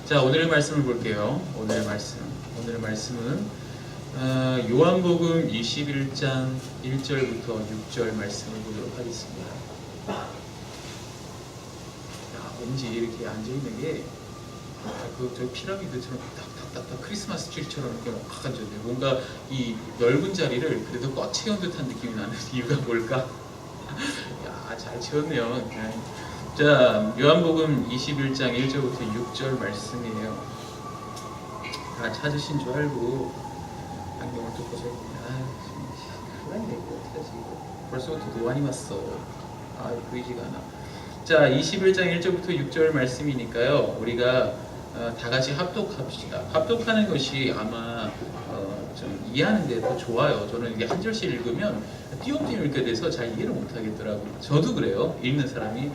자, 오늘의 말씀을 볼게요. 오늘의 말씀은 요한복음 21장 1절부터 6절 말씀을 보도록 하겠습니다. 야, 왠지 이렇게 앉아있는 게 저 피라미드처럼 딱딱딱딱 크리스마스 트리처럼 이렇게 확 앉아있네요. 뭔가 이 넓은 자리를 그래도 꽉 채운 듯한 느낌이 나는 이유가 뭘까? 야, 잘 채웠네요. 자, 요한복음 21장 1절부터 6절 말씀이에요. 다 찾으신 줄 알고 안경을 또 벗어있네. 큰일 났네, 이거 어떡하지 이거. 벌써부터 노안이 왔어. 보이지가 않아. 자, 21장 1절부터 6절 말씀이니까요, 우리가 다 같이 합독합시다. 합독하는 것이 아마 좀 이해하는데 더 좋아요. 저는 이게 한 절씩 읽으면 띄엄띄엄 읽게 돼서 잘 이해를 못하겠더라고요. 저도 그래요, 읽는 사람이.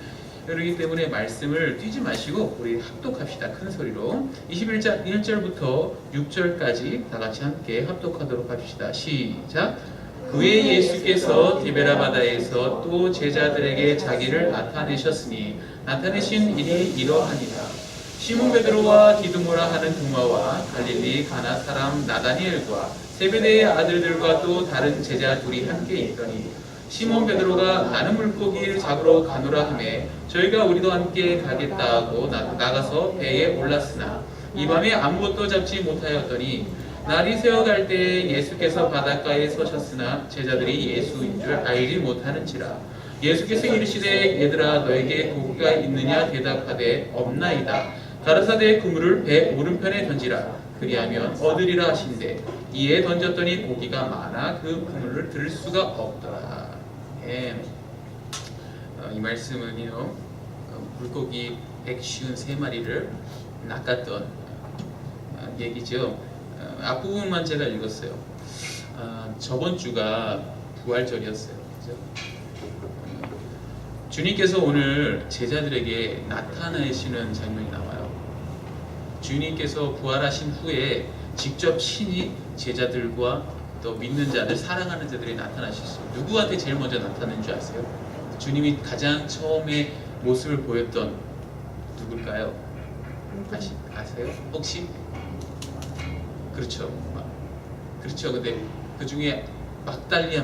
그렇기 때문에 말씀을 뛰지 마시고 우리 합독합시다. 큰 소리로 21장 1절부터 6절까지 다 같이 함께 합독하도록 합시다. 시작. 그의 예수께서 디베라 바다에서 또 제자들에게 자기를 나타내셨으니 나타내신 일이 이러하니라. 시몬 베드로와 디두모라 하는 도마와 갈릴리 가나 사람 나다니엘과 세베대의 아들들과 또 다른 제자 둘이 함께 있더니 시몬 베드로가 나는 물고기를 잡으러 가노라 하매 저희가 우리도 함께 가겠다 하고 나가서 배에 올랐으나 이 밤에 아무것도 잡지 못하였더니 날이 새어갈 때에 예수께서 바닷가에 서셨으나 제자들이 예수인 줄 알지 못하는지라. 예수께서 이르시되 얘들아 너에게 고기가 있느냐 대답하되 없나이다. 가라사대 그물을 배 오른편에 던지라. 그리하면 얻으리라 하신대 이에 던졌더니 고기가 많아 그 그물을 들 수가 없더라. 이 말씀은요, 물고기 153마리를 낚았던 얘기죠. 앞부분만 제가 읽었어요. 저번 주가 부활절이었어요. 그죠? 주님께서 오늘 제자들에게 나타나시는 장면이 나와요. 주님께서 부활하신 후에 직접 친히 제자들과 또 믿는 자들, 사랑하는 자들이 나타나셨어요. 누구한테 제일 먼저 나타나는 줄 아세요? 주님이 가장 처음에 모습을 보였던 누굴까요? 아세요? 혹시? 그렇죠. 근데 그 중에 막달라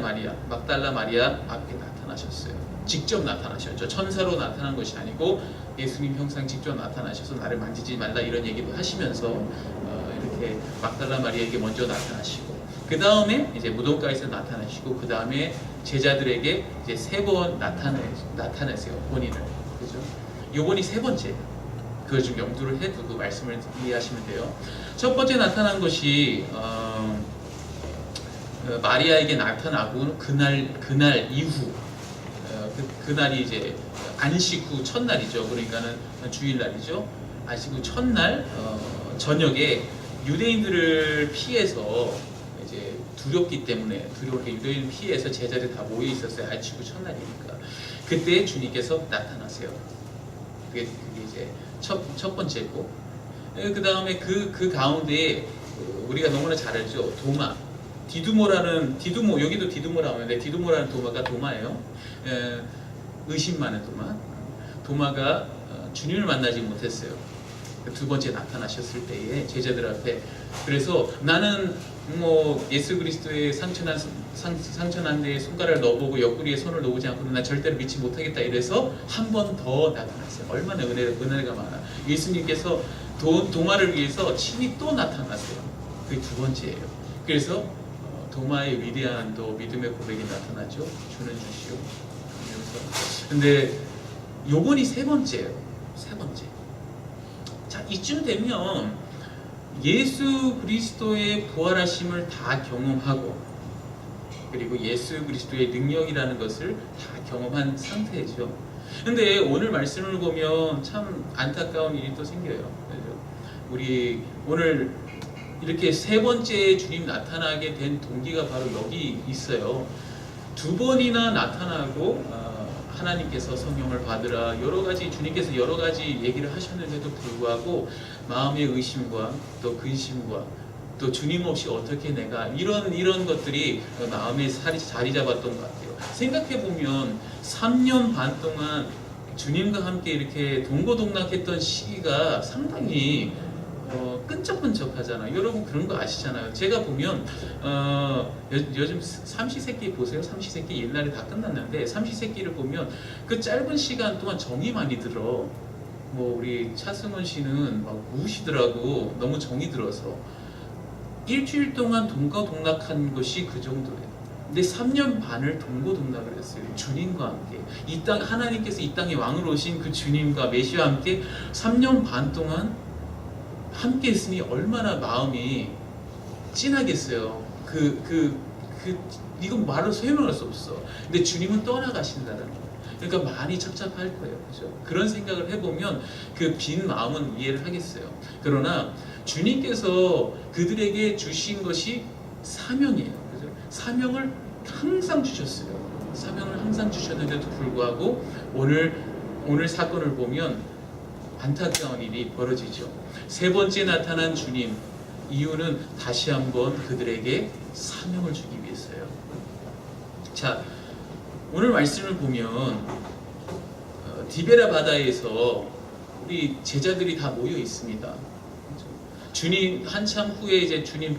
마리아 앞에 나타나셨어요. 직접 나타나셨죠. 천사로 나타난 것이 아니고 예수님 형상 직접 나타나셔서 나를 만지지 말라 이런 얘기도 하시면서 이렇게 막달라 마리아에게 먼저 나타나시고, 그 다음에 이제 무덤가에서 나타나시고, 그 다음에 제자들에게 이제 3번 나타내세요. 본인을. 그죠? 요번이 3번째예요. 그걸 좀 염두를 해두고 말씀을 이해하시면 돼요. 첫 번째 나타난 것이 마리아에게 나타나고 그날 이후, 그날이 이제 안식 후 첫날이죠. 그러니까는 주일날이죠. 안식 후 첫날 저녁에 유대인들을 피해서 이제 두렵기 때문에 유대인을 피해서 제자들이 다 모여 있었어요. 안식 후 첫날이니까. 그때 주님께서 나타나세요. 그게 이제 첫 번째고, 그 다음에 그 가운데에 우리가 너무나 잘 알죠. 디두모, 여기도 디두모라고 하는데 디두모라는 도마예요. 의심 많은 도마가 주님을 만나지 못했어요. 두 번째 나타나셨을 때에 제자들 앞에. 그래서 나는 예수 그리스도의 상처난 데에 손가락을 넣어보고 옆구리에 손을 놓지 않고는 나 절대로 믿지 못하겠다 이래서 한 번 더 나타났어요. 얼마나 은혜가 많아. 예수님께서 도마를 위해서 친히 또 나타났어요. 그게 두 번째예요. 그래서 도마의 위대한 또 믿음의 고백이 나타나죠. 주는 주시오. 근데 요번이 3번째예요. 3번째. 자, 이쯤 되면 예수 그리스도의 부활하심을 다 경험하고, 그리고 예수 그리스도의 능력이라는 것을 다 경험한 상태죠. 근데 오늘 말씀을 보면 참 안타까운 일이 또 생겨요. 우리 오늘 이렇게 3번째 주님 나타나게 된 동기가 바로 여기 있어요. 2번이나 나타나고 하나님께서 성령을 받으라 주님께서 여러 가지 얘기를 하셨는데도 불구하고 마음의 의심과 또 근심과 또 주님 없이 어떻게 내가 이런 것들이 마음에 자리 잡았던 것 같아요. 생각해 보면 3년 반 동안 주님과 함께 이렇게 동고동락했던 시기가 상당히 끈적끈적하잖아요. 여러분 그런 거 아시잖아요. 제가 보면 요즘 삼시세끼 보세요. 삼시세끼 옛날에 다 끝났는데 삼시세끼를 보면 그 짧은 시간 동안 정이 많이 들어. 뭐 우리 차승원 씨는 막 우시더라고. 너무 정이 들어서 일주일 동안 동고동락한 것이 그 정도예요. 근데 3년 반을 동고동락을 했어요. 주님과 함께 이 땅 하나님께서 이 땅에 왕으로 오신 그 주님과 메시아와 함께 3년 반 동안 함께 했으니 얼마나 마음이 찐하겠어요. 이건 말로 설명할 수 없어. 근데 주님은 떠나가신다는 거예요. 그러니까 많이 첩첩할 거예요. 그죠? 그런 생각을 해보면 그 빈 마음은 이해를 하겠어요. 그러나 주님께서 그들에게 주신 것이 사명이에요. 그죠? 사명을 항상 주셨어요. 사명을 항상 주셨는데도 불구하고 오늘 사건을 보면 안타까운 일이 벌어지죠. 세 번째 나타난 주님, 이유는 다시 한번 그들에게 사명을 주기 위해서요. 자, 오늘 말씀을 보면 디베라 바다에서 우리 제자들이 다 모여 있습니다. 주님 한참 후에 이제 주님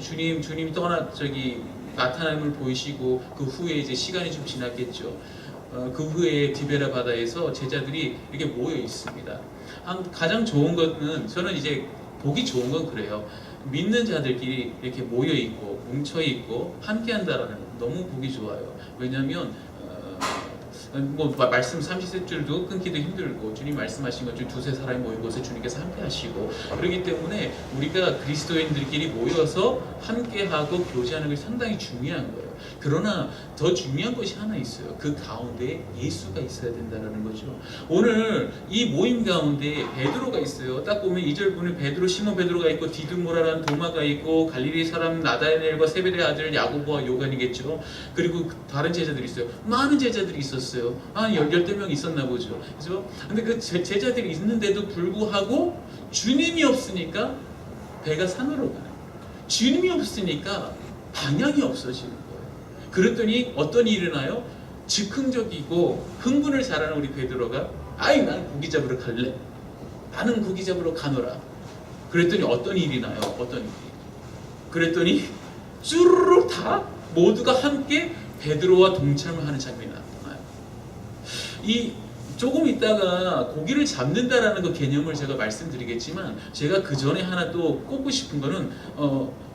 나타남을 보이시고 그 후에 이제 시간이 좀 지났겠죠. 그 후에 디베라 바다에서 제자들이 이렇게 모여 있습니다. 가장 좋은 것은 저는 이제 보기 좋은 건 그래요. 믿는 자들끼리 이렇게 모여 있고 뭉쳐 있고 함께 한다라는 너무 보기 좋아요. 왜냐하면 말씀 30줄도 끊기도 힘들고 주님 말씀하신 것 중 두세 사람이 모인 곳에 주님께서 함께 하시고 그렇기 때문에 우리가 그리스도인들끼리 모여서 함께 하고 교제하는 것이 상당히 중요한 거예요. 그러나 더 중요한 것이 하나 있어요. 그 가운데 예수가 있어야 된다는 거죠. 오늘 이 모임 가운데 베드로가 있어요. 딱 보면 2절 보면 베드로, 시몬 베드로가 있고 디두모라라는 도마가 있고 갈릴리 사람 나다나엘과 세베대의 아들 야고보와 요한이겠죠. 그리고 다른 제자들이 있어요. 많은 제자들이 있었어요. 열대 명 있었나 보죠. 그죠? 근데 그 제자들이 있는데도 불구하고 주님이 없으니까 배가 산으로 가요. 주님이 없으니까 방향이 없어지는 거예요. 그랬더니 어떤 일이 일어나요? 즉흥적이고 흥분을 잘하는 우리 베드로가 난 고기 잡으러 갈래. 나는 고기 잡으러 가노라. 그랬더니 어떤 일이 나요? 어떤 일이? 그랬더니 쭈르륵 다 모두가 함께 베드로와 동참을 하는 장면이 나타나요. 조금 있다가 고기를 잡는다라는 그 개념을 제가 말씀드리겠지만 제가 그 전에 하나 또 꼽고 싶은 거는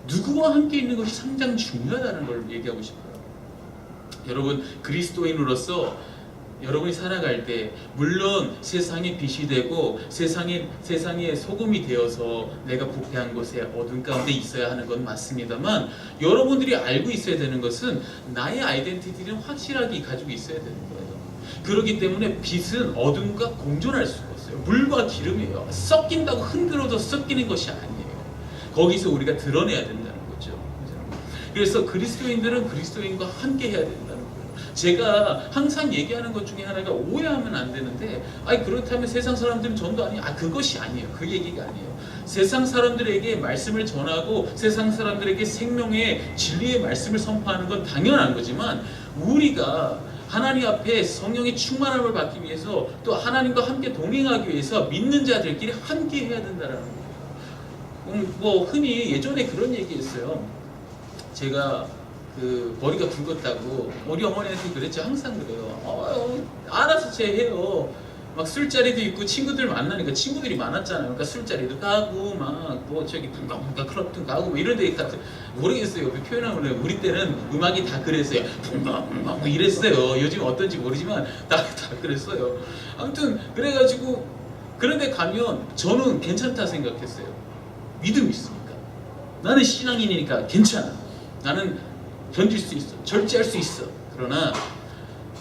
누구와 함께 있는 것이 상당히 중요하다는 걸 얘기하고 싶어요. 여러분 그리스도인으로서 여러분이 살아갈 때 물론 세상의 빛이 되고 세상의 소금이 되어서 내가 부패한 곳에 어둠 가운데 있어야 하는 건 맞습니다만 여러분들이 알고 있어야 되는 것은 나의 아이덴티티는 확실하게 가지고 있어야 되는 거예요. 그렇기 때문에 빛은 어둠과 공존할 수가 없어요. 물과 기름이에요. 섞인다고 흔들어도 섞이는 것이 아니에요. 거기서 우리가 드러내야 된다는 거죠. 그래서 그리스도인들은 그리스도인과 함께 해야 된다는 거예요. 제가 항상 얘기하는 것 중에 하나가 오해하면 안 되는데 그렇다면 세상 사람들은 전도 아니에요. 그것이 아니에요. 그 얘기가 아니에요. 세상 사람들에게 말씀을 전하고 세상 사람들에게 생명의 진리의 말씀을 선포하는 건 당연한 거지만 우리가 하나님 앞에 성령의 충만함을 받기 위해서 또 하나님과 함께 동행하기 위해서 믿는 자들끼리 함께 해야 된다는 거예요. 흔히 예전에 그런 얘기했어요. 제가 머리가 굵었다고 우리 어머니한테 그랬죠. 항상 그래요. 알아서 해요. 막 술자리도 있고 친구들 만나니까 친구들이 많았잖아요. 그러니까 술자리도 가고 붕가붕가 클럽도 가고 이런 데 같은 모르겠어요. 표현하면 우리 때는 음악이 다 그랬어요. 붕가붕가 이랬어요. 요즘 어떤지 모르지만 다 그랬어요. 아무튼 그래가지고 그런데 가면 저는 괜찮다 생각했어요. 믿음이 있으니까. 나는 신앙인이니까 괜찮아. 나는 견딜 수 있어. 절제할 수 있어. 그러나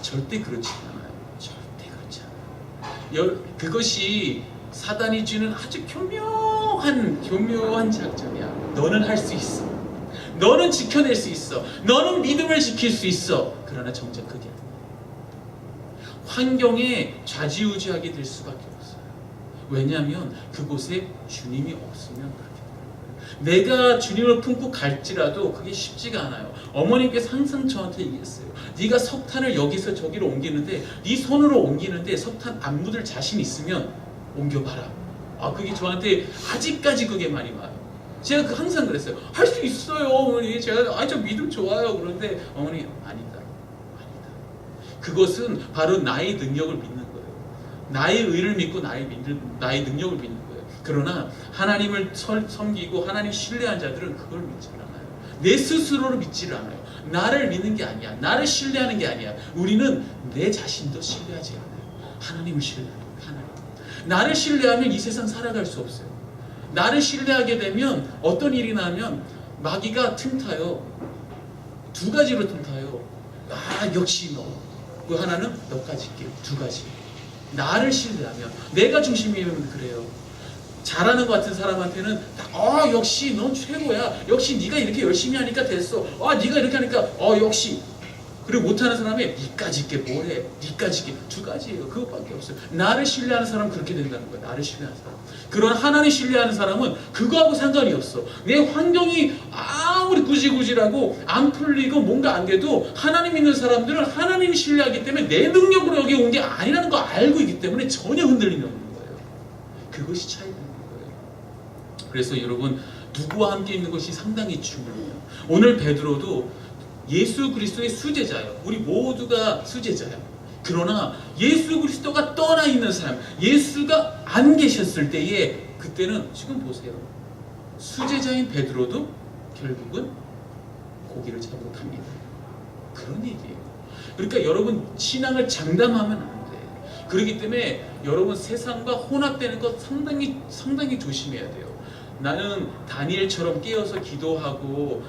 절대 그렇지 않아요. 절대 그렇지 않아요. 그것이 사단이 주는 아주 교묘한 작전이야. 너는 할 수 있어. 너는 지켜낼 수 있어. 너는 믿음을 지킬 수 있어. 그러나 정작 그게 아니야. 환경에 좌지우지하게 될 수밖에 없어요. 왜냐하면 그곳에 주님이 없으면 그렇게 돼요. 내가 주님을 품고 갈지라도 그게 쉽지가 않아요. 어머님께서 항상 저한테 얘기했어요. 네가 석탄을 여기서 저기로 옮기는데 네 손으로 옮기는데 석탄 안 묻을 자신 있으면 옮겨봐라. 그게 저한테 아직까지 그게 많이 와요. 제가 항상 그랬어요. 할 수 있어요, 어머니. 제가 저 믿음 좋아요. 그런데 어머니 아니다. 그것은 바로 나의 능력을 믿는 거예요. 나의 의를 믿고 나의 능력을 믿는 거예요. 그러나 하나님을 섬기고 하나님 신뢰한 자들은 그걸 믿지 않아요. 내 스스로를 믿지를 않아요. 나를 믿는 게 아니야. 나를 신뢰하는 게 아니야. 우리는 내 자신도 신뢰하지 않아요. 하나님을 신뢰하는 거예요. 하나님. 나를 신뢰하면 이 세상 살아갈 수 없어요. 나를 신뢰하게 되면 어떤 일이 나면 마귀가 틈타요. 두 가지로 틈타요. 역시 너. 그 하나는 너까지 있게. 두 가지. 나를 신뢰하면 내가 중심이면 그래요. 잘하는 것 같은 사람한테는 역시 넌 최고야. 역시 네가 이렇게 열심히 하니까 됐어. 네가 이렇게 하니까 역시. 그리고 못하는 사람이 니까지 있게 뭐래. 니까지 있게. 두 가지예요. 그것밖에 없어요. 나를 신뢰하는 사람은 그렇게 된다는 거예요. 나를 신뢰하는 사람. 그런 하나님 신뢰하는 사람은 그거하고 상관이 없어. 내 환경이 아무리 구질구질하고 안 풀리고 뭔가 안 돼도 하나님 믿는 사람들은 하나님 신뢰하기 때문에 내 능력으로 여기 온 게 아니라는 거 알고 있기 때문에 전혀 흔들림이 없는 거예요. 그것이 차이가 있는 거예요. 그래서 여러분 누구와 함께 있는 것이 상당히 중요해요. 오늘 베드로도 예수 그리스도의 수제자예요. 우리 모두가 수제자예요. 그러나 예수 그리스도가 떠나 있는 삶, 예수가 안 계셨을 때에 그때는 지금 보세요. 수제자인 베드로도 결국은 고기를 잡으러 갑니다. 그런 얘기예요. 그러니까 여러분 신앙을 장담하면 안 돼. 그렇기 때문에 여러분 세상과 혼합되는 것 상당히 조심해야 돼요. 나는 다니엘처럼 깨어서 기도하고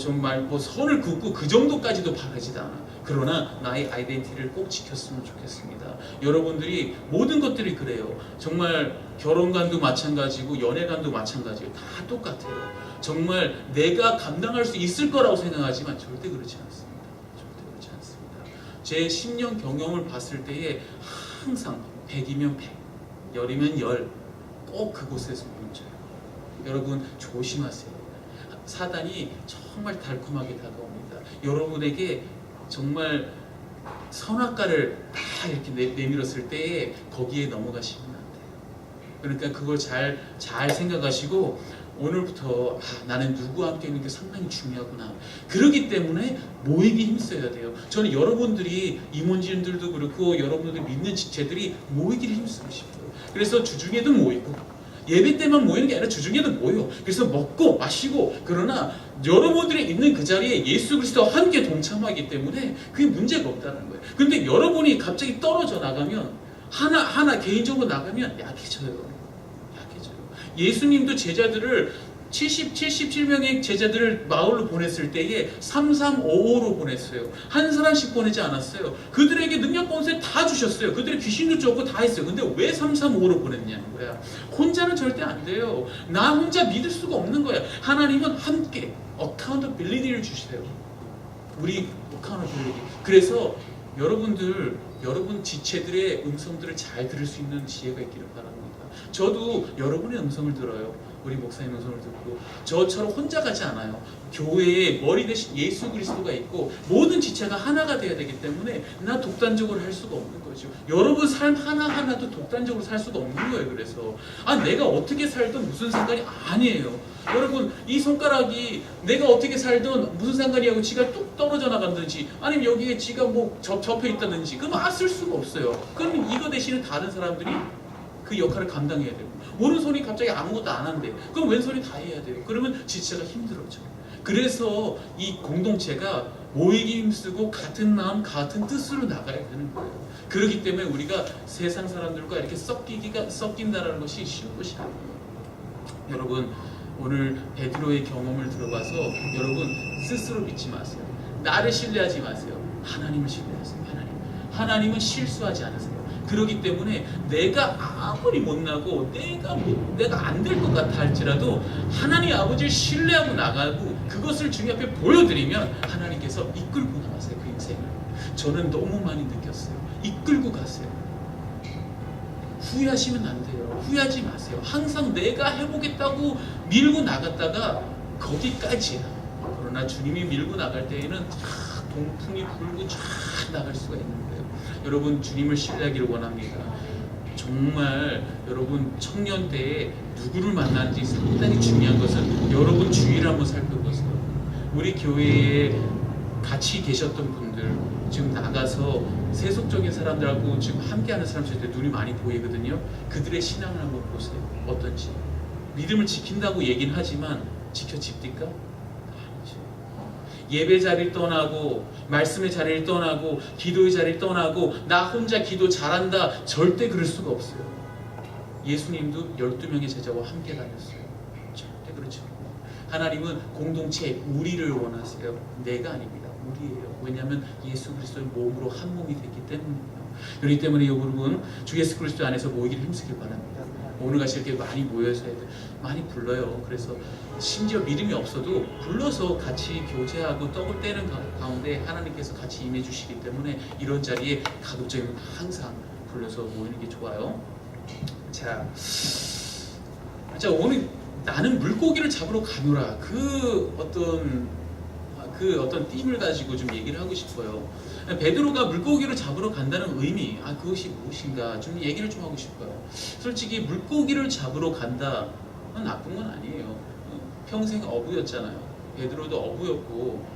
정말 선을 긋고 그 정도까지도 바라지도 않아. 그러나 나의 아이덴티티를 꼭 지켰으면 좋겠습니다. 여러분들이 모든 것들이 그래요. 정말 결혼관도 마찬가지고 연애관도 마찬가지예요. 다 똑같아요. 정말 내가 감당할 수 있을 거라고 생각하지만 절대 그렇지 않습니다. 절대 그렇지 않습니다. 제 10년 경험을 봤을 때에 항상 100이면 100, 10이면 10, 꼭 그곳에서 멈춰요. 여러분 조심하세요. 사단이 정말 달콤하게 다가옵니다. 여러분에게 정말 선악과를 다 이렇게 내밀었을 때에 거기에 넘어가시면 안 돼요. 그러니까 그걸 잘 생각하시고 오늘부터 나는 누구와 함께 있는 게 상당히 중요하구나. 그렇기 때문에 모이기 힘써야 돼요. 저는 여러분들이 임원진들도 그렇고 여러분들 믿는 지체들이 모이기를 힘쓰고 싶어요. 그래서 주중에도 모이고 예배 때만 모이는 게 아니라 주중에도 모여. 그래서 먹고 마시고. 그러나 여러분들이 있는 그 자리에 예수 그리스도와 함께 동참하기 때문에 그게 문제가 없다는 거예요. 그런데 여러분이 갑자기 떨어져 나가면 하나 개인적으로 나가면 약해져요. 예수님도 제자들을 77명의 제자들을 마을로 보냈을 때에 3355로 보냈어요. 한 사람씩 보내지 않았어요. 그들에게 능력 권세 다 주셨어요. 그들의 귀신도 쫓고 다 했어요. 근데 왜 3355로 보냈냐는 거야. 혼자는 절대 안 돼요. 나 혼자 믿을 수가 없는 거야. 하나님은 함께 accountability를 주시세요. 우리 accountability. 그래서 여러분 지체들의 음성들을 잘 들을 수 있는 지혜가 있기를 바랍니다. 저도 여러분의 음성을 들어요. 우리 목사님 음성을 듣고 저처럼 혼자 가지 않아요. 교회에 머리 대신 예수 그리스도가 있고 모든 지체가 하나가 돼야 되기 때문에 나 독단적으로 할 수가 없는 거죠. 여러분 삶 하나하나도 독단적으로 살 수가 없는 거예요. 그래서 내가 어떻게 살든 무슨 상관이 아니에요. 여러분 이 손가락이 내가 어떻게 살든 무슨 상관이 하고 지가 뚝 떨어져 나간다든지 아니면 여기에 지가 접해 있다든지 그럼 쓸 수가 없어요. 그럼 이거 대신에 다른 사람들이 그 역할을 감당해야 되고 오른손이 갑자기 아무것도 안 한대. 그럼 왼손이 다 해야 돼요. 그러면 지체가 힘들어져. 그래서 이 공동체가 모이기 힘쓰고 같은 마음 같은 뜻으로 나가야 되는 거예요. 그렇기 때문에 우리가 세상 사람들과 이렇게 섞인다라는 것이 쉬운 것이 아니에요. 여러분 오늘 베드로의 경험을 들어봐서 여러분 스스로 믿지 마세요. 나를 신뢰하지 마세요. 하나님을 신뢰하세요. 하나님은 실수하지 않으세요. 그렇기 때문에 내가 아무리 못나고 내가 안 될 것 같아 할지라도 하나님 아버지를 신뢰하고 나가고 그것을 주님 앞에 보여드리면 하나님께서 이끌고 나가세요. 그 인생을. 저는 너무 많이 느꼈어요. 이끌고 가세요. 후회하시면 안 돼요. 후회하지 마세요. 항상 내가 해보겠다고 밀고 나갔다가 거기까지야. 그러나 주님이 밀고 나갈 때에는 동풍이 불고 쫙 나갈 수가 있는 거예요. 여러분, 주님을 신뢰하기를 원합니다. 정말 여러분 청년 때에 누구를 만나는지 상당히 중요한 것은 여러분 주위를 한번 살펴보세요. 우리 교회에 같이 계셨던 분들, 지금 나가서 세속적인 사람들하고 지금 함께하는 사람들 눈이 많이 보이거든요. 그들의 신앙을 한번 보세요. 어떤지. 믿음을 지킨다고 얘기는 하지만 지켜집니까? 아니죠. 예배 자리를 떠나고 말씀의 자리를 떠나고 기도의 자리를 떠나고 나 혼자 기도 잘한다, 절대 그럴 수가 없어요. 예수님도 12명의 제자와 함께 다녔어요. 절대 그렇지 않아요. 하나님은 공동체, 우리를 원하세요. 내가 아닙니다. 우리예요. 왜냐하면 예수 그리스도의 몸으로 한 몸이 됐기 때문이에요. 그렇기 때문에 여러분, 주 예수 그리스도 안에서 모이기를 힘쓰길 바랍니다. 오늘 같이 이렇게 많이 모여서 많이 불러요. 그래서 심지어 믿음이 없어도 불러서 같이 교제하고 떡을 떼는 가운데 하나님께서 같이 임해 주시기 때문에 이런 자리에 가급적이면 항상 불러서 모이는 게 좋아요. 자, 오늘 나는 물고기를 잡으러 가노라, 그 어떤 띠을 가지고 좀 얘기를 하고 싶어요. 베드로가 물고기를 잡으러 간다는 의미, 그것이 무엇인가 좀 얘기를 좀 하고 싶어요. 솔직히 물고기를 잡으러 간다, 나쁜 건 아니에요. 평생 어부였잖아요. 베드로도 어부였고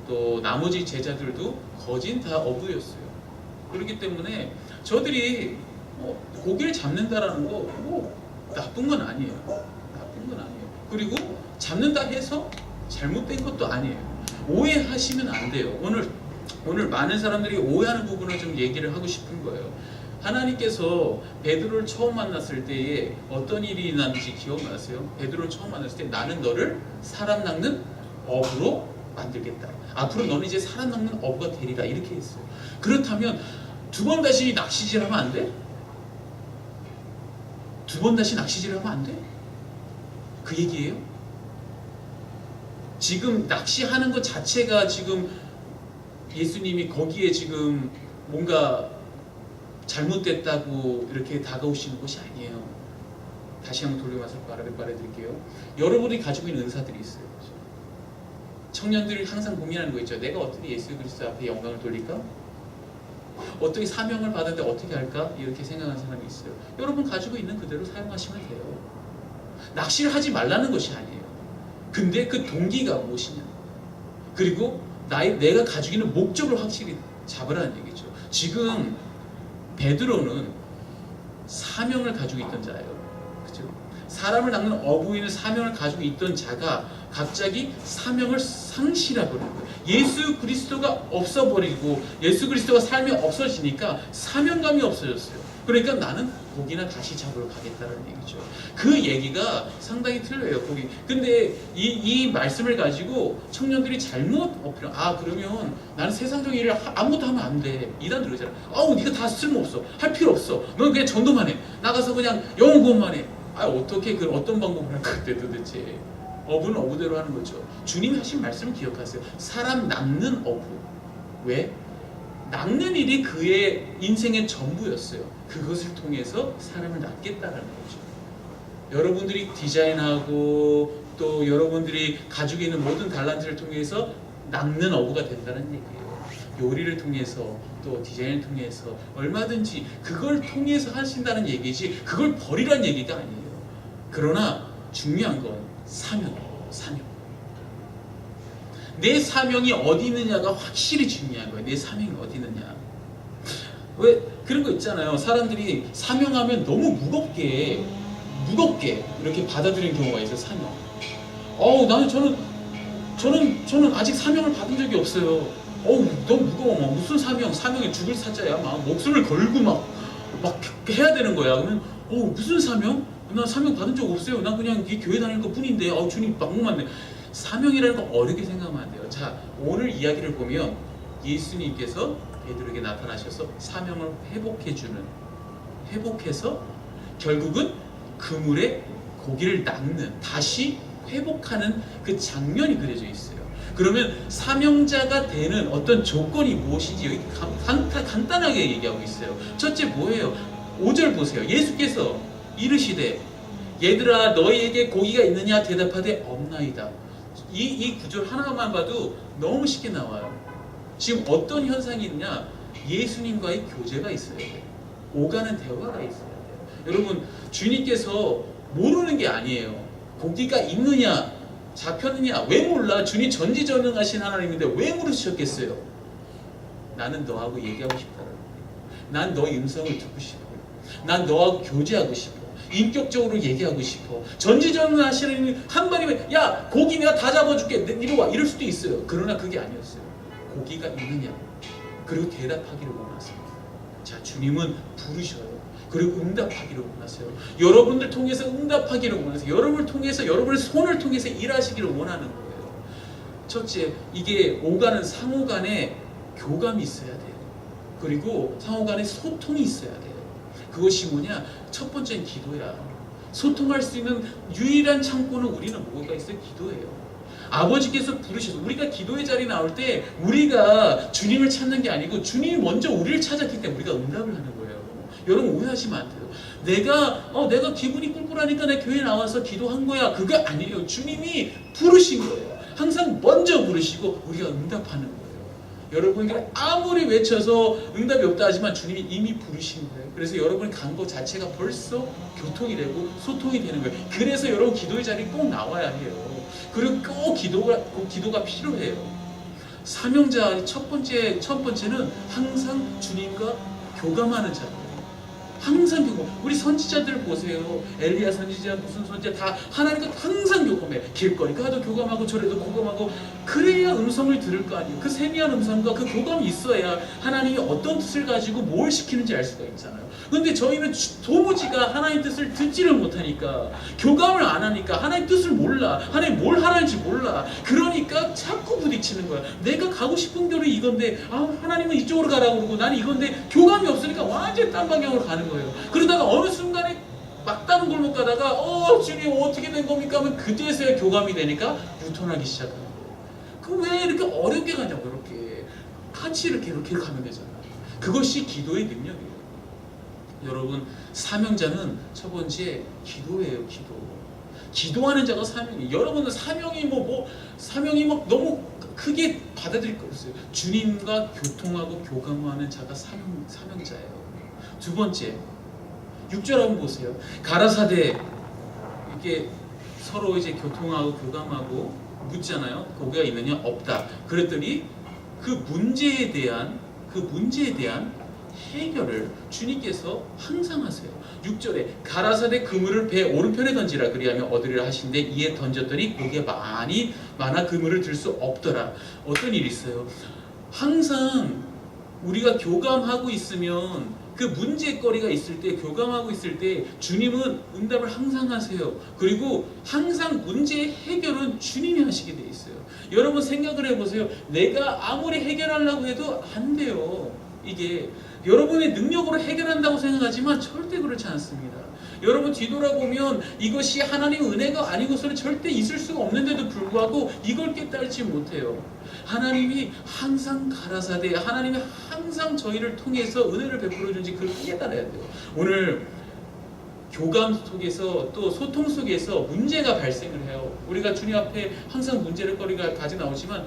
또 나머지 제자들도 거진 다 어부였어요. 그렇기 때문에 저들이 고기를 잡는다라는 거 나쁜 건 아니에요. 나쁜 건 아니에요. 그리고 잡는다 해서 잘못된 것도 아니에요. 오해하시면 안 돼요. 오늘 많은 사람들이 오해하는 부분을 좀 얘기를 하고 싶은 거예요. 하나님께서 베드로를 처음 만났을 때에 어떤 일이 났는지 기억나세요? 베드로를 처음 만났을 때 나는 너를 사람 낚는 어부로 만들겠다. 앞으로 너는 이제 사람 낚는 어부가 되리라, 이렇게 했어요. 그렇다면 두 번 다시 낚시질하면 안 돼? 두 번 다시 낚시질하면 안 돼? 그 얘기예요? 지금 낚시하는 것 자체가 지금 예수님이 거기에 지금 뭔가 잘못됐다고 이렇게 다가오시는 것이 아니에요. 다시 한번 돌려서 말해드릴게요. 여러분이 가지고 있는 은사들이 있어요. 청년들이 항상 고민하는 거 있죠. 내가 어떻게 예수 그리스도 앞에 영광을 돌릴까? 어떻게 사명을 받았는데 어떻게 할까? 이렇게 생각하는 사람이 있어요. 여러분 가지고 있는 그대로 사용하시면 돼요. 낚시를 하지 말라는 것이 아니에요. 근데 그 동기가 무엇이냐, 그리고 내가 가지고 있는 목적을 확실히 잡으라는 얘기죠. 지금 베드로는 사명을 가지고 있던 자예요. 그죠? 사람을 낚는 어부인은 사명을 가지고 있던 자가 갑자기 사명을 상실해버린 거예요. 예수 그리스도가 없어버리고 예수 그리스도가 삶이 없어지니까 사명감이 없어졌어요. 그러니까 나는 고기나 다시 잡으러 가겠다는 얘기죠. 그 얘기가 상당히 틀려요. 고기. 근데 이 말씀을 가지고 청년들이 잘못 그러면 나는 세상적인 일을 아무것도 하면 안 돼. 이단 그러잖아. 네가 다 쓸모없어. 할 필요 없어. 넌 그냥 전도만 해. 나가서 그냥 영어 공부만 해. 어떻게 어떤 방법을 할 건데 도대체. 어부는 어부대로 하는 거죠. 주님이 하신 말씀을 기억하세요. 사람 낚는 어부. 왜? 낚는 일이 그의 인생의 전부였어요. 그것을 통해서 사람을 낚겠다는 거죠. 여러분들이 디자인하고 또 여러분들이 가지고 있는 모든 달란트를 통해서 낚는 어부가 된다는 얘기예요. 요리를 통해서 또 디자인을 통해서 얼마든지 그걸 통해서 하신다는 얘기지, 그걸 버리라는 얘기가 아니에요. 그러나 중요한 건 사명. 내 사명이 어디 있느냐가 확실히 중요한 거예요. 내 사명이 어디 있느냐. 왜 그런 거 있잖아요. 사람들이 사명하면 너무 무겁게 이렇게 받아들이는 경우가 있어요. 사명. 저는 아직 사명을 받은 적이 없어요. 너무 무거워. 무슨 사명이 죽을 사자야. 막 목숨을 걸고 막 해야 되는 거야. 그러면 무슨 사명? 난 사명 받은 적 없어요. 난 그냥 이 교회 다니는 것 뿐인데 주님 막무만네. 사명이라는 거 어렵게 생각하면 안 돼요. 자, 오늘 이야기를 보면 예수님께서 베드로에게 나타나셔서 사명을 회복해서 결국은 그물에 고기를 낚는, 다시 회복하는 그 장면이 그려져 있어요. 그러면 사명자가 되는 어떤 조건이 무엇인지 여기 간단하게 얘기하고 있어요. 첫째 뭐예요? 5절 보세요. 예수께서 이르시되 얘들아 너희에게 고기가 있느냐 대답하되 없나이다. 이 구절 하나만 봐도 너무 쉽게 나와요. 지금 어떤 현상이 있냐? 예수님과의 교제가 있어야 돼요. 오가는 대화가 있어야 돼요. 여러분 주님께서 모르는 게 아니에요. 고기가 있느냐 잡혔느냐 왜 몰라? 주님 전지전능하신 하나님인데 왜 물으셨겠어요? 나는 너하고 얘기하고 싶다라는 거예요. 난 너의 음성을 듣고 싶어. 난 너하고 교제하고 싶어. 인격적으로 얘기하고 싶어. 전지전능하시는 한 번이면 야 고기 내가 다 잡아줄게 이리 와 이럴 수도 있어요. 그러나 그게 아니었어요. 고기가 있느냐 그리고 대답하기를 원하세요. 자 주님은 부르셔요. 그리고 응답하기를 원하세요. 여러분들 통해서 응답하기를 원하세요. 여러분을 통해서 여러분의 손을 통해서 일하시기를 원하는 거예요. 첫째 이게 오가는 상호 간의 교감이 있어야 돼요. 그리고 상호 간의 소통이 있어야 돼요. 그것이 뭐냐? 첫 번째는 기도야. 소통할 수 있는 유일한 창구는 우리는 뭐가 있어요? 기도예요. 아버지께서 부르셔서 우리가 기도의 자리에 나올 때 우리가 주님을 찾는 게 아니고 주님이 먼저 우리를 찾았기 때문에 우리가 응답을 하는 거예요. 여러분 오해하시면 안 돼요. 내가 기분이 꿀꿀하니까 내 교회에 나와서 기도한 거야. 그거 아니에요. 주님이 부르신 거예요. 항상 먼저 부르시고 우리가 응답하는 거예요. 여러분이 아무리 외쳐서 응답이 없다 하지만 주님이 이미 부르신 거예요. 그래서 여러분이 간 것 자체가 벌써 교통이 되고 소통이 되는 거예요. 그래서 여러분 기도의 자리에 꼭 나와야 해요. 그리고 꼭 기도가 필요해요. 사명자 첫 번째는 항상 주님과 교감하는 자예요. 항상 교감. 우리 선지자들 보세요. 엘리야 선지자 무슨 선지자 다 하나님과 항상 교감해. 길거리 가도 교감하고 저래도 교감하고 그래야 음성을 들을 거 아니에요. 그 세미한 음성과 그 교감이 있어야 하나님이 어떤 뜻을 가지고 뭘 시키는지 알 수가 있잖아요. 근데 저희는 도무지가 하나님 뜻을 듣지를 못하니까 교감을 안 하니까 하나님 뜻을 몰라. 하나님 뭘 하라는지 몰라. 그러니까 자꾸 부딪히는 거야. 내가 가고 싶은 대로 이건데 하나님은 이쪽으로 가라고 그러고 나는 이건데 교감이 없으니까 완전히 딴 방향으로 가는 거예요. 그러다가 어느 순간에 막다른 골목 가다가 주님 어떻게 된 겁니까? 하면 그때서야 교감이 되니까 유턴하기 시작하는 거예요. 그럼 왜 이렇게 어렵게 가냐고. 이렇게 같이 이렇게 가면 되잖아요. 그것이 기도의 능력이에요. 여러분 사명자는 첫 번째 기도예요. 기도하는 자가 사명이에요. 여러분은 사명이 사명이 너무 크게 받아들일 거 없어요. 주님과 교통하고 교감하는 자가 사명자예요. 두 번째 6절 한번 보세요. 가라사대 이렇게 서로 이제 교통하고 교감하고 묻잖아요. 고기가 있느냐 없다. 그랬더니 그 문제에 대한 해결을 주님께서 항상 하세요. 6절에 가라사대 그물을 배 오른편에 던지라 그리하면 얻으리라 하신데 이에 던졌더니 고기가 많아 그물을 들 수 없더라. 어떤 일이 있어요? 항상 우리가 교감하고 있으면 그 문제거리가 있을 때 교감하고 있을 때 주님은 응답을 항상 하세요. 그리고 항상 문제의 해결은 주님이 하시게 돼 있어요. 여러분 생각을 해보세요. 내가 아무리 해결하려고 해도 안 돼요. 이게 여러분의 능력으로 해결한다고 생각하지만 절대 그렇지 않습니다. 여러분 뒤돌아보면 이것이 하나님의 은혜가 아니고서는 절대 있을 수가 없는데도 불구하고 이걸 깨달지 못해요. 하나님이 항상 가라사대, 하나님이 항상 저희를 통해서 은혜를 베풀어 준지 그걸 깨달아야 돼요. 오늘 교감 속에서 또 소통 속에서 문제가 발생을 해요. 우리가 주님 앞에 항상 문제거리가 가지고 나오지만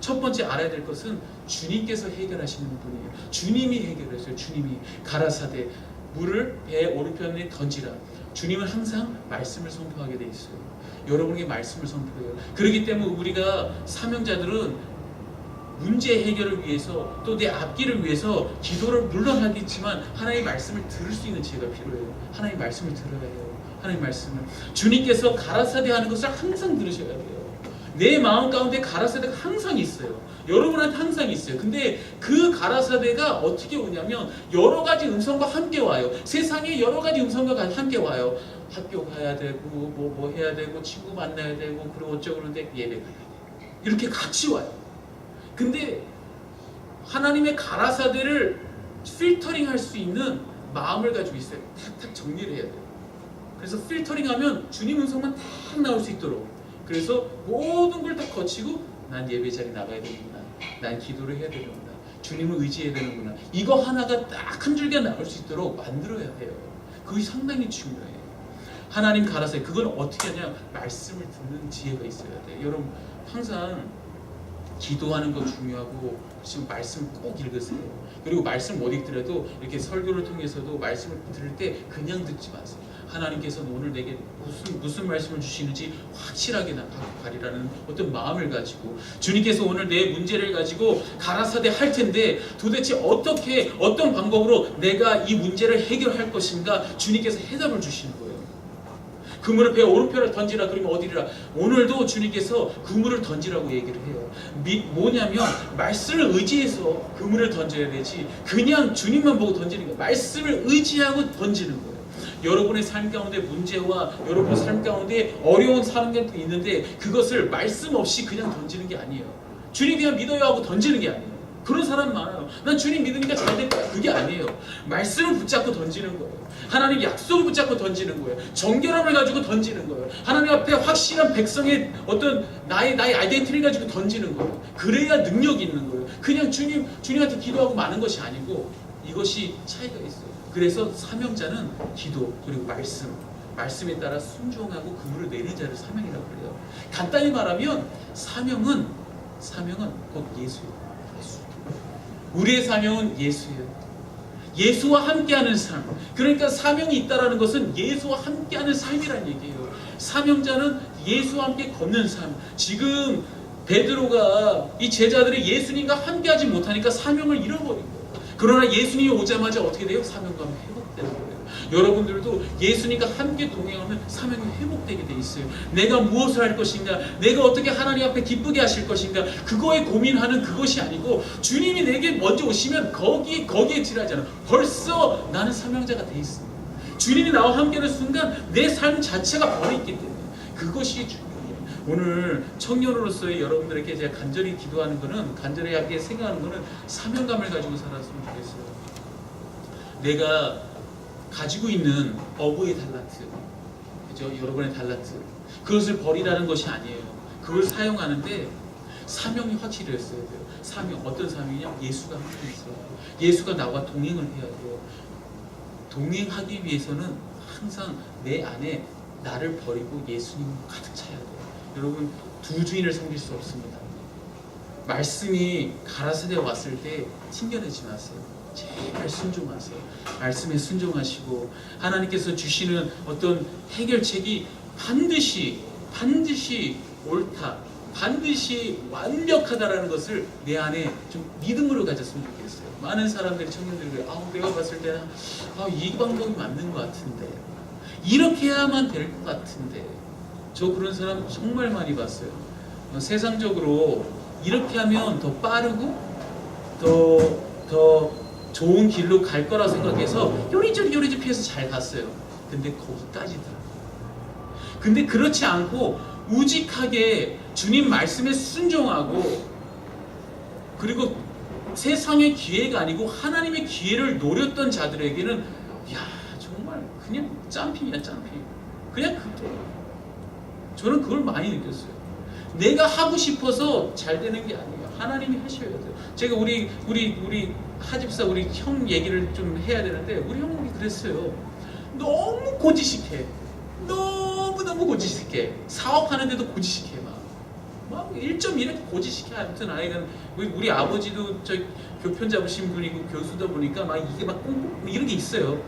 첫 번째 알아야 될 것은 주님께서 해결하시는 분이에요. 주님이 해결했어요. 주님이 가라사대 물을 배 오른편에 던지라. 주님은 항상 말씀을 선포하게 돼 있어요. 여러분에게 말씀을 선포해요. 그렇기 때문에 우리가 사명자들은 문제 해결을 위해서 또 내 앞길을 위해서 기도를 물론 하겠지만 하나님의 말씀을 들을 수 있는 지혜가 필요해요. 하나님의 말씀을 들어야 해요. 하나님의 말씀을 주님께서 가라사대 하는 것을 항상 들으셔야 돼요. 내 마음 가운데 가라사대가 항상 있어요. 여러분한테 항상 있어요. 근데 그 가라사대가 어떻게 오냐면 여러 가지 음성과 함께 와요. 세상에 여러 가지 음성과 함께 와요. 학교 가야 되고 뭐 해야 되고 친구 만나야 되고 그리고 어쩌고 그러는데 예배 가야 돼. 이렇게 같이 와요. 근데 하나님의 가라사대를 필터링할 수 있는 마음을 가지고 있어요. 탁탁 정리를 해야 돼요. 그래서 필터링하면 주님 음성만 탁 나올 수 있도록. 그래서 모든 걸 다 거치고 난 예배 자리 나가야 되는구나. 난 기도를 해야 되는구나. 주님을 의지해야 되는구나. 이거 하나가 딱 한 줄기가 나올 수 있도록 만들어야 해요. 그게 상당히 중요해요. 하나님 가라사대, 그건 어떻게 하냐? 말씀을 듣는 지혜가 있어야 돼. 여러분 항상 기도하는 거 중요하고, 지금 말씀 꼭 읽으세요. 그리고 말씀 못 읽더라도 이렇게 설교를 통해서도 말씀을 들을 때 그냥 듣지 마세요. 하나님께서는 오늘 내게 무슨 말씀을 주시는지 확실하게 갖고 가리라는 어떤 마음을 가지고, 주님께서 오늘 내 문제를 가지고 가라사대 할 텐데 도대체 어떤 방법으로 내가 이 문제를 해결할 것인가, 주님께서 해답을 주시는 거예요. 그물을 배 오른편을 던지라. 그러면 어디라? 오늘도 주님께서 그물을 던지라고 얘기를 해요. 뭐냐면 말씀을 의지해서 그물을 던져야 되지, 그냥 주님만 보고 던지는 거예요. 말씀을 의지하고 던지는 거예요. 여러분의 삶 가운데 문제와 여러분의 삶 가운데 어려운 상황도 있는데 그것을 말씀 없이 그냥 던지는 게 아니에요. 주님 그냥 믿어요 하고 던지는 게 아니에요. 그런 사람 많아요. 난 주님 믿으니까 잘 될 거야. 그게 아니에요. 말씀을 붙잡고 던지는 거예요. 하나님 약속을 붙잡고 던지는 거예요. 정결함을 가지고 던지는 거예요. 하나님 앞에 확실한 백성의 어떤 나의 아이덴티티를 가지고 던지는 거예요. 그래야 능력이 있는 거예요. 그냥 주님한테 기도하고 마는 것이 아니고, 이것이 차이가 있어요. 그래서 사명자는 기도 그리고 말씀에 따라 순종하고 그물을 내는 자를 사명이라고 그래요. 간단히 말하면 사명은 곧 예수예요. 우리의 사명은 예수예요. 예수와 함께하는 삶. 그러니까 사명이 있다라는 것은 예수와 함께하는 삶이란 얘기예요. 사명자는 예수와 함께 걷는 삶. 지금 베드로가 이 제자들이 예수님과 함께하지 못하니까 사명을 잃어버린 거예요. 그러나 예수님이 오자마자 어떻게 돼요? 사명감이 회복되는 거예요. 여러분들도 예수님과 함께 동행하면 사명이 회복되게 돼 있어요. 내가 무엇을 할 것인가, 내가 어떻게 하나님 앞에 기쁘게 하실 것인가, 그거에 고민하는 그것이 아니고, 주님이 내게 먼저 오시면 거기에 지나잖아. 벌써 나는 사명자가 돼 있습니다. 주님이 나와 함께하는 순간 내 삶 자체가 벌어있기 때문에 그것이 중요해요. 오늘 청년으로서의 여러분들에게 제가 간절히 기도하는 거는, 간절하게 생각하는 거는 사명감을 가지고 살았으면 좋겠어요. 내가 가지고 있는 어부의 달란트, 그죠? 여러분의 달란트, 그것을 버리라는 것이 아니에요. 그걸 사용하는데 사명이 확실히 했어야 돼요. 사명, 어떤 사명이냐? 예수가 함께 있어요. 예수가 나와 동행을 해야 돼요. 동행하기 위해서는 항상 내 안에 나를 버리고 예수님을 가득 차야 돼요. 여러분, 두 주인을 섬길 수 없습니다. 말씀이 가라사대에 왔을 때 튕겨내지 마세요. 제발 순종하세요. 말씀에 순종하시고, 하나님께서 주시는 어떤 해결책이 반드시 옳다, 반드시 완벽하다라는 것을 내 안에 좀 믿음으로 가졌으면 좋겠어요. 많은 사람들이, 청년들이 그래요. 내가 봤을 때는 이 방법이 맞는 것 같은데, 이렇게 해야만 될 것 같은데. 저 그런 사람 정말 많이 봤어요. 세상적으로 이렇게 하면 더 빠르고 더 좋은 길로 갈 거라 생각해서 요리조리 피해서 잘 갔어요. 근데 거기까지더라고요. 근데 그렇지 않고 우직하게 주님 말씀에 순종하고, 그리고 세상의 기회가 아니고 하나님의 기회를 노렸던 자들에게는 정말 그냥 짬핑이야, 짬핑. 그냥 그거예요. 저는 그걸 많이 느꼈어요. 내가 하고 싶어서 잘 되는 게 아니에요. 하나님이 하셔야 돼요. 제가 우리 하집사 우리 형 얘기를 좀 해야 되는데, 우리 형이 그랬어요. 너무 고지식해. 너무 고지식해. 사업하는데도 고지식해. 막 1.1에 고지식해. 아무튼 아이가, 우리 아버지도 저 교편 잡으신 분이고 교수다 보니까 막 이게 막 꽁꽁 이런 게 있어요.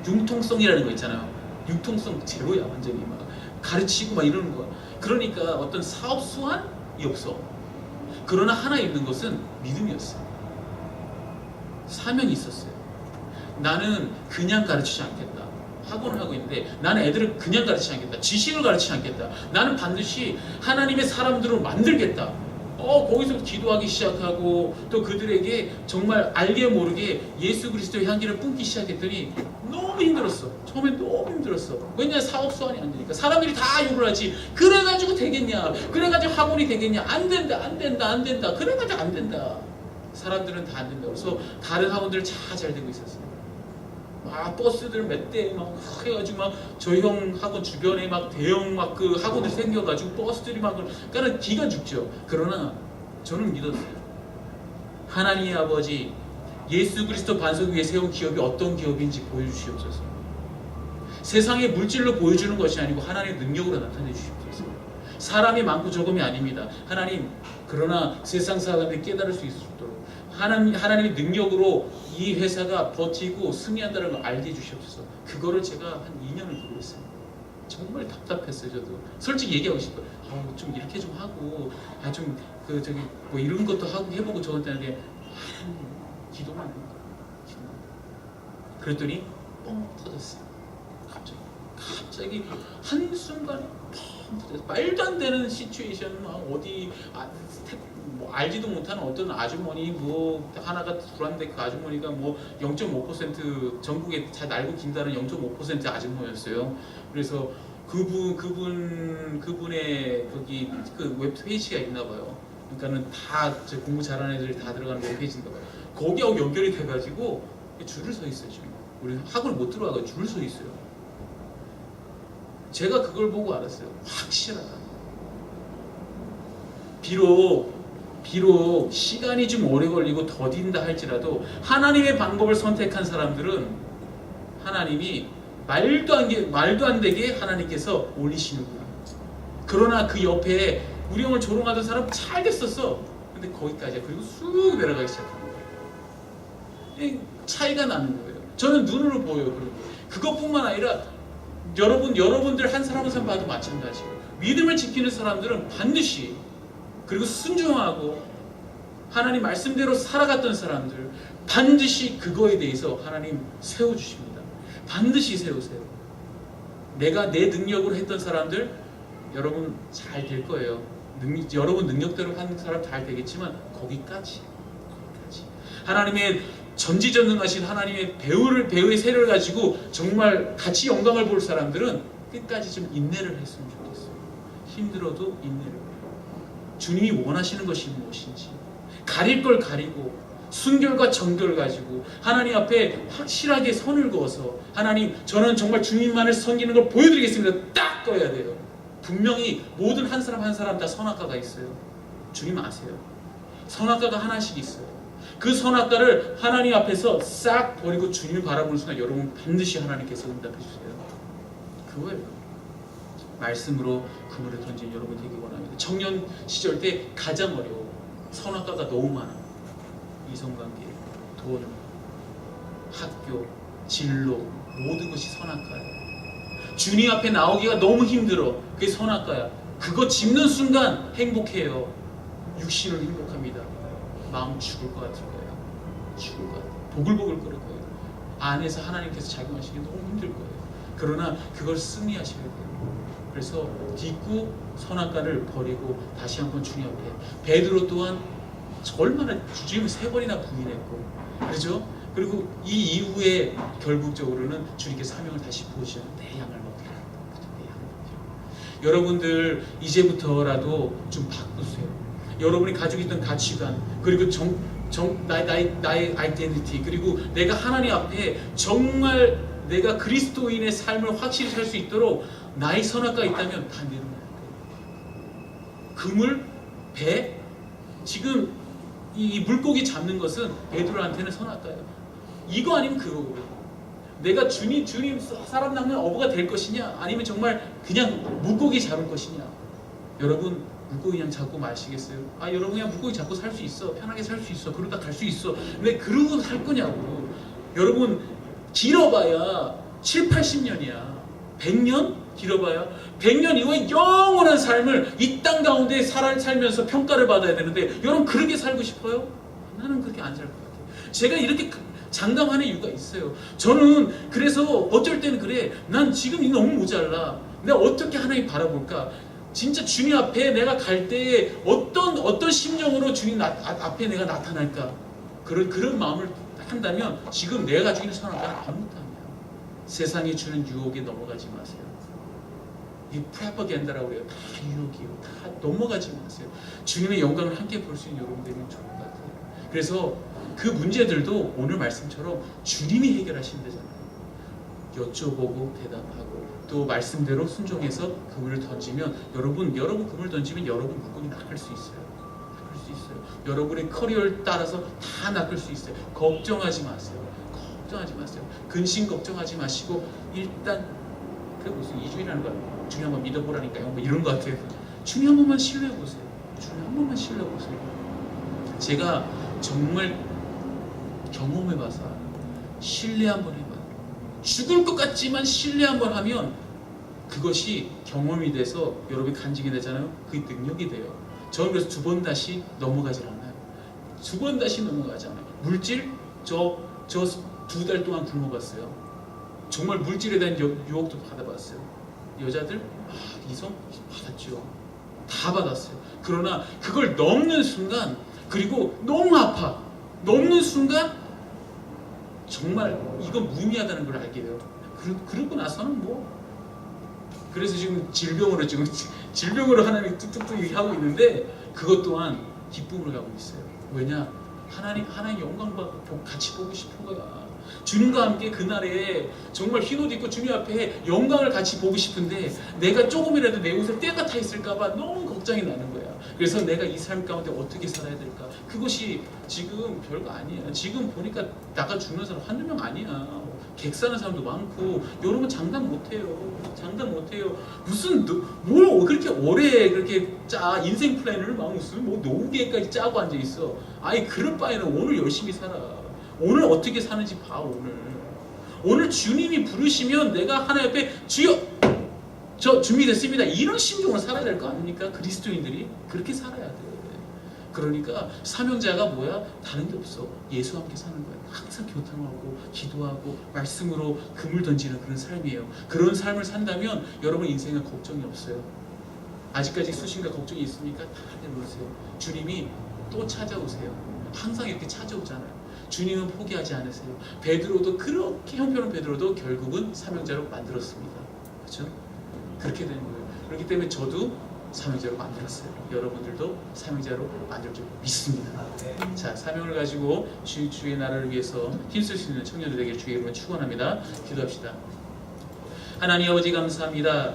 융통성이라는 거 있잖아요. 융통성 제로야. 완전히 막 가르치고 막 이러는 거야. 그러니까 어떤 사업 수완이 없어. 그러나 하나 있는 것은 믿음이었어요. 사명이 있었어요. 나는 그냥 가르치지 않겠다. 학원을 하고 있는데 나는 애들을 그냥 가르치지 않겠다. 지식을 가르치지 않겠다. 나는 반드시 하나님의 사람들을 만들겠다. 거기서부터 기도하기 시작하고, 또 그들에게 정말 알게 모르게 예수 그리스도의 향기를 뿜기 시작했더니 너무 힘들었어. 처음엔 너무 힘들었어. 왜냐? 사업 수완이 안 되니까. 사람들이 다 욕을 하지. 그래가지고 되겠냐? 그래가지고 학원이 되겠냐? 안 된다. 그래가지고 안 된다. 사람들은 다 안 된다. 그래서 다른 학원들 다 잘 되고 있었어요. 막 버스들 몇 대 막 해가지고 막 저희 형 학원 주변에 막 대형 막 그 학원들 생겨가지고 버스들이 막, 그러니까 기가 죽죠. 그러나 저는 믿었어요. 하나님의 아버지 예수 그리스도 반석 위에 세운 기업이 어떤 기업인지 보여주시옵소서. 세상의 물질로 보여주는 것이 아니고 하나님의 능력으로 나타내 주시옵소서. 사람이 많고 적음이 아닙니다. 하나님, 그러나 세상 사람들이 깨달을 수 있도록 하나님의 능력으로 이 회사가 버티고 승리한다는 걸 알게 해주시옵소서. 그거를 제가 한 2년을 누리고 있어요. 정말 답답했어요. 저도 솔직히 얘기하고 싶어요. 좀 이렇게 좀 하고 좀 저기 뭐 이런 것도 하고 해보고 저한테 하나님 기도만 하는 거예요. 그랬더니 뻥 터졌어요. 갑자기 한순간에 뻥 터졌어요. 말도 안 되는 시츄에이션, 어디 뭐 알지도 못하는 어떤 아주머니 뭐 하나가 들어왔는데 그 아주머니가 뭐 0.5% 전국에 잘 알고 긴다는 0.5% 아주머니였어요. 그래서 그분의 거기 그 웹페이지가 있나 봐요. 그러니까는 다 공부 잘하는 애들이 다 들어가는 웹페이지인가 봐요. 거기하고 연결이 돼가지고 줄을 서 있어요. 지금 우리 학원을 못 들어가고 줄을 서 있어요. 제가 그걸 보고 알았어요. 확실하다. 비록 시간이 좀 오래 걸리고 더딘다 할지라도 하나님의 방법을 선택한 사람들은 하나님이 말도 안 되게 하나님께서 올리시는구나. 그러나 그 옆에 우리 형을 조롱하던 사람 잘 됐었어. 근데 거기까지야. 그리고 쑥 내려가기 시작한 거예요. 차이가 나는 거예요. 저는 눈으로 보여요. 그런 거. 그것뿐만 아니라 여러분들 한 사람 한 사람 봐도 마찬가지예요. 믿음을 지키는 사람들은 반드시, 그리고 순종하고 하나님 말씀대로 살아갔던 사람들 반드시 그거에 대해서 하나님 세워주십니다. 반드시 세우세요. 내가 내 능력으로 했던 사람들 여러분 잘 될 거예요. 여러분 능력대로 하는 사람 잘 되겠지만 거기까지. 하나님의 전지전능하신 하나님의 배우의 세를 가지고 정말 같이 영광을 볼 사람들은 끝까지 좀 인내를 했으면 좋겠어요. 힘들어도 인내를. 주님이 원하시는 것이 무엇인지 가릴 걸 가리고 순결과 정결 가지고 하나님 앞에 확실하게 선을 그어서 하나님, 저는 정말 주님만을 섬기는 걸 보여드리겠습니다. 딱 꺼야 돼요. 분명히 모든 한 사람 한 사람 다 선악과가 있어요. 주님 아세요. 선악과가 하나씩 있어요. 그 선악과를 하나님 앞에서 싹 버리고 주님을 바라보는 순간 여러분 반드시 하나님께서 응답해 주세요. 그거예요. 말씀으로 그물을 던진 여러분 되기 원합니다. 청년 시절 때 가장 어려워. 선악과가 너무 많아. 이성관계, 돈, 학교, 진로, 모든 것이 선악과예요. 주님 앞에 나오기가 너무 힘들어. 그게 선악과야. 그거 짚는 순간 행복해요. 육신은 행복합니다. 마음 죽을 것 같을 거예요. 죽을 것 같아요. 보글보글 끓을 거예요. 안에서 하나님께서 작용하시기 너무 힘들 거예요. 그러나 그걸 승리하셔야 돼요. 그래서 딛고 선악과를 버리고 다시 한번 주님 앞에. 베드로 또한 얼마나 주님을 3번이나 부인했고, 그렇죠? 그리고 이 이후에 결국적으로는 주님께 사명을 다시 부으셨는데 내 양을 먹이라. 내 양을 먹이라. 여러분들 이제부터라도 좀 바꾸세요. 여러분이 가지고 있던 가치관, 그리고 나의 아이덴티티, 그리고 내가 하나님 앞에 정말 내가 그리스도인의 삶을 확실히 살 수 있도록 나의 선악과가 있다면 다 내려놔야 돼요. 그물, 배, 지금 이 물고기 잡는 것은 베드로한테는 선악과예요. 이거 아니면 그거고요. 내가 주님 사람 낚는 어부가 될 것이냐, 아니면 정말 그냥 물고기 잡을 것이냐. 여러분 물고기 그냥 잡고 마시겠어요? 여러분 그냥 물고기 잡고 살 수 있어. 편하게 살 수 있어. 그러다 갈 수 있어. 왜 그러고 살 거냐고. 여러분 길어봐야 7, 80년이야. 100년? 길어봐야 100년 이후에 영원한 삶을 이 땅 가운데 살면서 평가를 받아야 되는데 여러분 그렇게 살고 싶어요? 나는 그렇게 안 살 것 같아요. 제가 이렇게 장담하는 이유가 있어요. 저는 그래서 어쩔 때는 그래. 난 지금 너무 모자라. 내가 어떻게 하나님 바라볼까? 진짜 주님 앞에 내가 갈 때에 어떤 심정으로 주님 앞에 내가 나타날까? 그런 마음을 한다면 지금 내가 가지고 있는 선악과는 아무것도 아니야. 세상이 주는 유혹에 넘어가지 마세요. 이 프로파간다라고 그래요. 다 유혹이에요. 다 넘어가지 마세요. 주님의 영광을 함께 볼 수 있는 여러분 되면 좋을 것 같아요. 그래서 그 문제들도 오늘 말씀처럼 주님이 해결하신다잖아요. 여쭤보고 대답하고 또 말씀대로 순종해서 그물을 던지면 여러분 그물 던지면 여러분 물고기 낚을 수 있어요. 낚을 수 있어요. 여러분의 커리어를 따라서 다 낚을 수 있어요. 걱정하지 마세요. 걱정하지 마세요. 근심 걱정하지 마시고 일단 그 무슨 이주일이라는 거 주님 한번 믿어보라니까요. 뭐 이런 거 같아요. 주님 한 번만 신뢰해 보세요. 주님 한 번만 신뢰해 보세요. 제가 정말 경험해봐서 신뢰 한번 해봐요. 죽을 것 같지만 신뢰 한번 하면 그것이 경험이 돼서 여러분이 간직이 되잖아요. 그게 능력이 돼요. 저는 그래서 두 번 다시 넘어가질 않아요. 두 번 다시 넘어가지 않아요. 물질 저 2달 동안 굶어봤어요. 정말 물질에 대한 유혹도 받아봤어요. 여자들 이성 받았죠. 다 받았어요. 그러나 그걸 넘는 순간, 그리고 너무 아파. 넘는 순간 정말 이건 무의미하다는 걸 알게 돼요. 그러고 나서는 뭐, 그래서 지금 질병으로 하나님이 뚝뚝뚝 하고 있는데 그것 또한 기쁨을 가고 있어요. 왜냐? 하나님 영광 같이 보고 싶은 거야. 주님과 함께 그날에 정말 흰 옷 입고 주님 앞에 영광을 같이 보고 싶은데 내가 조금이라도 내 옷에 때가 타 있을까봐 너무 걱정이 나는 거야. 그래서 내가 이 삶 가운데 어떻게 살아야 될까? 그것이 지금 별거 아니야. 지금 보니까 나가 죽는 사람 한두 명 아니야. 객사는 사람도 많고 여러분 장담 못해요. 장담 못해요. 무슨 뭘 그렇게 오래 그렇게 인생 플랜을 막 무슨 뭐 노후 계획까지 짜고 앉아 있어. 아니 그럴 바에는 오늘 열심히 살아. 오늘 어떻게 사는지 봐. 오늘 주님이 부르시면 내가 하나님 앞에 주여 저 준비됐습니다. 이런 심정으로 살아야 될 거 아닙니까? 그리스도인들이 그렇게 살아야 돼. 그러니까 사명자가 뭐야? 다른 데 없어. 예수와 함께 사는 거야. 항상 교통하고 기도하고 말씀으로 금을 던지는 그런 삶이에요. 그런 삶을 산다면 여러분 인생은 걱정이 없어요. 아직까지 수신과 걱정이 있습니까? 다 내놓으세요. 주님이 또 찾아오세요. 항상 이렇게 찾아오잖아요. 주님은 포기하지 않으세요. 베드로도 그렇게 형편없는 베드로도 결국은 사명자로 만들었습니다. 그렇죠? 그렇게 되는 거예요. 그렇기 때문에 저도 사명자로 만들었어요. 여러분들도 사명자로 만들 줄 믿습니다. 자, 사명을 가지고 주의 나라를 위해서 힘쓸 수 있는 청년들 되길 주의 이름으로 축원합니다. 기도합시다. 하나님 아버지 감사합니다.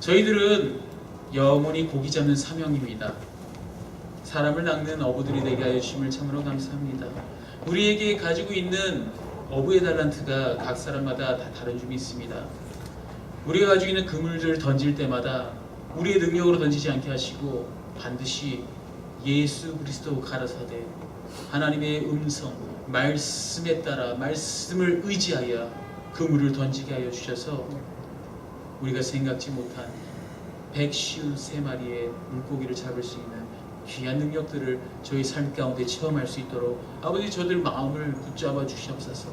저희들은 영원히 고기 잡는 사명입니다. 사람을 낚는 어부들이 되게 하여 주심을 참으로 감사합니다. 우리에게 가지고 있는 어부의 달란트가 각 사람마다 다 다른 줄 믿습니다. 우리가 가지고 있는 그물들을 던질 때마다 우리의 능력으로 던지지 않게 하시고 반드시 예수 그리스도 가라사대 하나님의 음성, 말씀에 따라 말씀을 의지하여 그물을 던지게 하여 주셔서 우리가 생각지 못한 153마리의 물고기를 잡을 수 있는 귀한 능력들을 저희 삶 가운데 체험할 수 있도록 아버지 저들 마음을 붙잡아 주시옵소서.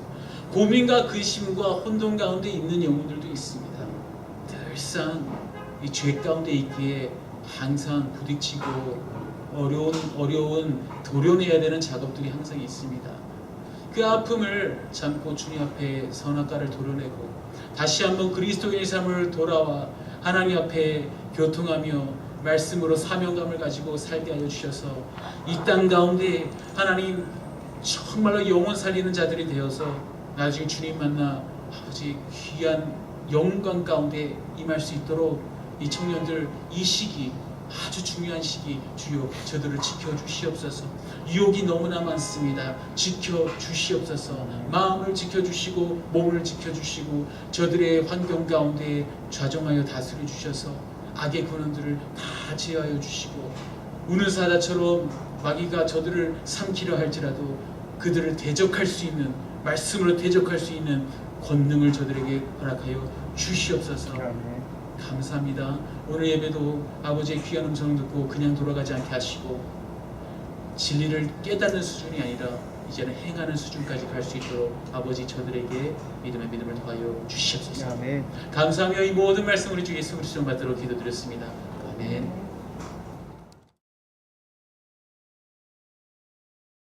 고민과 근심과 혼돈 가운데 있는 영혼들도 있습니다. 늘상 이 죄 가운데 있기에 항상 부딪히고 어려운 도려내야 되는 작업들이 항상 있습니다. 그 아픔을 참고 주님 앞에 선악과를 도려내고 다시 한번 그리스도인의 삶을 돌아와 하나님 앞에 교통하며 말씀으로 사명감을 가지고 살게 하여 주셔서 이 땅 가운데 하나님 정말로 영혼 살리는 자들이 되어서 나중에 주님 만나 아버지 귀한 영광 가운데 임할 수 있도록 이 청년들 이 시기 아주 중요한 시기 주여 저들을 지켜주시옵소서. 유혹이 너무나 많습니다. 지켜주시옵소서. 마음을 지켜주시고 몸을 지켜주시고 저들의 환경 가운데 좌정하여 다스려 주셔서 악의 근원들을 다 제어하여 주시고 우는 사자처럼 마귀가 저들을 삼키려 할지라도 그들을 대적할 수 있는 말씀으로 대적할 수 있는 권능을 저들에게 허락하여 주시옵소서. 감사합니다. 오늘 예배도 아버지의 귀한 음성을 듣고 그냥 돌아가지 않게 하시고 진리를 깨닫는 수준이 아니라 이제는 행하는 수준까지 갈 수 있도록 아버지 저들에게 믿음을 더하여 주시옵소서. 감사하며 이 모든 말씀 우리 주 예수 그리스도 받들어 기도드렸습니다. 아멘.